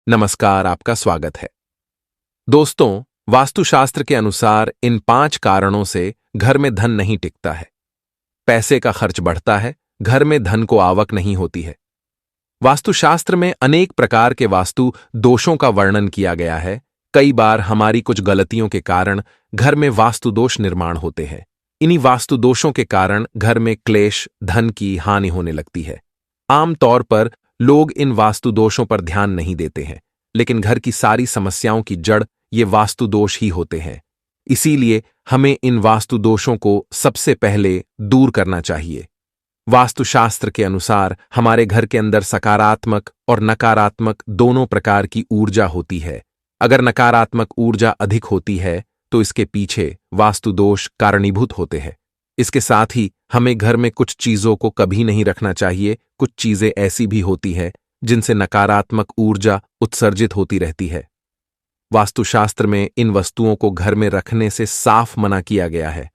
नमस्कार, आपका स्वागत है। दोस्तों, वास्तुशास्त्र के अनुसार इन 5 कारणों से घर में धन नहीं टिकता है। पैसे का खर्च बढ़ता है, घर में धन को आवक नहीं होती है। वास्तुशास्त्र में अनेक प्रकार के वास्तु दोषों का वर्णन किया गया है। कई बार हमारी कुछ गलतियों के कारण घर में वास्तु दोष निर्माण होते हैं। इन्हीं वास्तु दोषों के कारण घर में क्लेश, धन की हानि होने लगती है। आमतौर पर लोग इन वास्तु दोषों पर ध्यान नहीं देते हैं, लेकिन घर की सारी समस्याओं की जड़ ये वास्तु दोष ही होते हैं। इसीलिए हमें इन वास्तु दोषों को सबसे पहले दूर करना चाहिए। वास्तुशास्त्र के अनुसार हमारे घर के अंदर सकारात्मक और नकारात्मक दोनों प्रकार की ऊर्जा होती है। अगर नकारात्मक ऊर्जा अधिक होती है तो इसके पीछे वास्तु दोष कारणीभूत होते हैं। इसके साथ ही हमें घर में कुछ चीजों को कभी नहीं रखना चाहिए। कुछ चीजें ऐसी भी होती है जिनसे नकारात्मक ऊर्जा उत्सर्जित होती रहती है। वास्तुशास्त्र में इन वस्तुओं को घर में रखने से साफ मना किया गया है,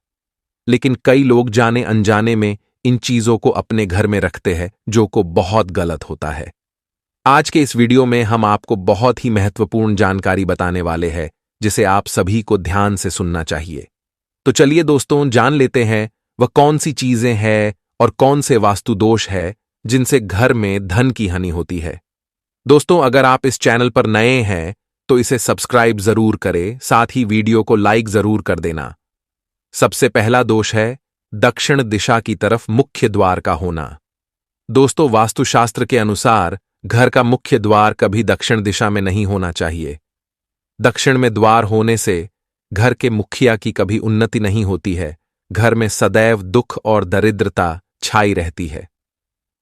लेकिन कई लोग जाने अनजाने में इन चीजों को अपने घर में रखते हैं, जो को बहुत गलत होता है। आज के इस वीडियो में हम आपको बहुत ही महत्वपूर्ण जानकारी बताने वाले हैं, जिसे आप सभी को ध्यान से सुनना चाहिए। तो चलिए दोस्तों, जान लेते हैं वह कौन सी चीजें हैं और कौन से वास्तु दोष है जिनसे घर में धन की हानि होती है। दोस्तों, अगर आप इस चैनल पर नए हैं तो इसे सब्सक्राइब जरूर करें, साथ ही वीडियो को लाइक जरूर कर देना। सबसे पहला दोष है दक्षिण दिशा की तरफ मुख्य द्वार का होना। दोस्तों, वास्तुशास्त्र के अनुसार घर का मुख्य द्वार कभी दक्षिण दिशा में नहीं होना चाहिए। दक्षिण में द्वार होने से घर के मुखिया की कभी उन्नति नहीं होती है। घर में सदैव दुख और दरिद्रता छाई रहती है।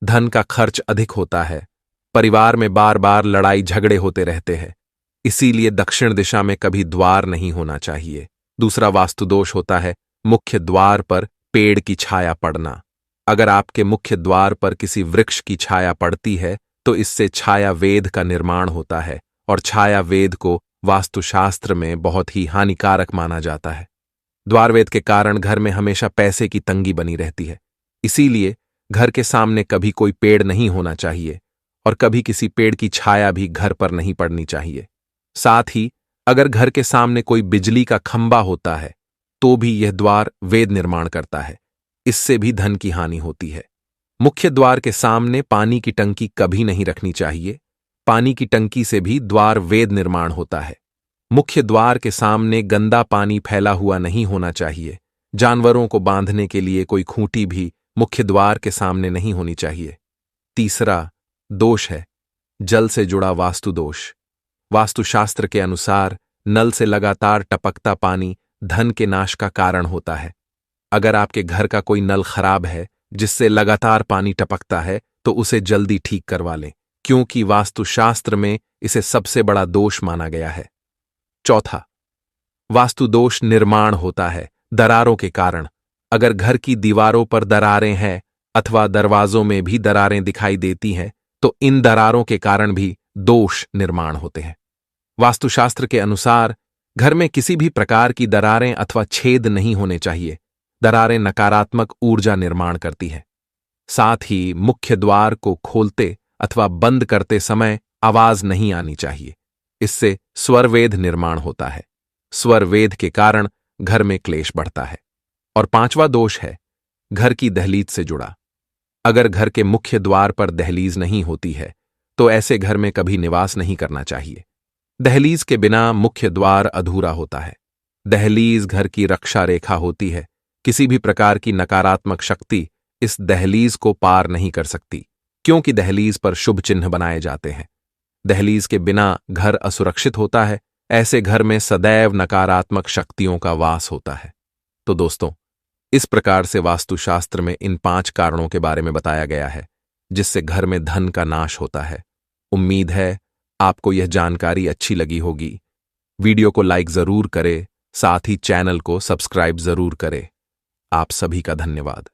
धन का खर्च अधिक होता है। परिवार में बार बार लड़ाई झगड़े होते रहते हैं। इसीलिए दक्षिण दिशा में कभी द्वार नहीं होना चाहिए। दूसरा वास्तु दोष होता है मुख्य द्वार पर पेड़ की छाया पड़ना। अगर आपके मुख्य द्वार पर किसी वृक्ष की छाया पड़ती है तो इससे छाया वेद का निर्माण होता है, और छाया वेद को वास्तुशास्त्र में बहुत ही हानिकारक माना जाता है। द्वारवेद के कारण घर में हमेशा पैसे की तंगी बनी रहती है। इसीलिए घर के सामने कभी कोई पेड़ नहीं होना चाहिए, और कभी किसी पेड़ की छाया भी घर पर नहीं पड़नी चाहिए। साथ ही अगर घर के सामने कोई बिजली का खंबा होता है तो भी यह द्वार वेद निर्माण करता है। इससे भी धन की हानि होती है। मुख्य द्वार के सामने पानी की टंकी कभी नहीं रखनी चाहिए। पानी की टंकी से भी द्वार वेद निर्माण होता है। मुख्य द्वार के सामने गंदा पानी फैला हुआ नहीं होना चाहिए। जानवरों को बांधने के लिए कोई खूंटी भी मुख्य द्वार के सामने नहीं होनी चाहिए। तीसरा दोष है जल से जुड़ा वास्तु दोष। वास्तुशास्त्र के अनुसार नल से लगातार टपकता पानी धन के नाश का कारण होता है। अगर आपके घर का कोई नल खराब है जिससे लगातार पानी टपकता है तो उसे जल्दी ठीक करवा लें, क्योंकि वास्तुशास्त्र में इसे सबसे बड़ा दोष माना गया है। चौथा वास्तु दोष निर्माण होता है दरारों के कारण। अगर घर की दीवारों पर दरारें हैं अथवा दरवाजों में भी दरारें दिखाई देती हैं तो इन दरारों के कारण भी दोष निर्माण होते हैं। वास्तुशास्त्र के अनुसार घर में किसी भी प्रकार की दरारें अथवा छेद नहीं होने चाहिए। दरारें नकारात्मक ऊर्जा निर्माण करती है। साथ ही मुख्य द्वार को खोलते अथवा बंद करते समय आवाज नहीं आनी चाहिए। इससे स्वरवेद निर्माण होता है। स्वरवेद के कारण घर में क्लेश बढ़ता है। और पांचवा दोष है घर की दहलीज से जुड़ा। अगर घर के मुख्य द्वार पर दहलीज नहीं होती है तो ऐसे घर में कभी निवास नहीं करना चाहिए। दहलीज के बिना मुख्य द्वार अधूरा होता है। दहलीज घर की रक्षा रेखा होती है। किसी भी प्रकार की नकारात्मक शक्ति इस दहलीज को पार नहीं कर सकती, क्योंकि दहलीज पर शुभ चिन्ह बनाए जाते हैं। दहलीज के बिना घर असुरक्षित होता है। ऐसे घर में सदैव नकारात्मक शक्तियों का वास होता है। तो दोस्तों, इस प्रकार से वास्तुशास्त्र में इन 5 कारणों के बारे में बताया गया है जिससे घर में धन का नाश होता है। उम्मीद है आपको यह जानकारी अच्छी लगी होगी। वीडियो को लाइक जरूर करें, साथ ही चैनल को सब्सक्राइब जरूर करें। आप सभी का धन्यवाद।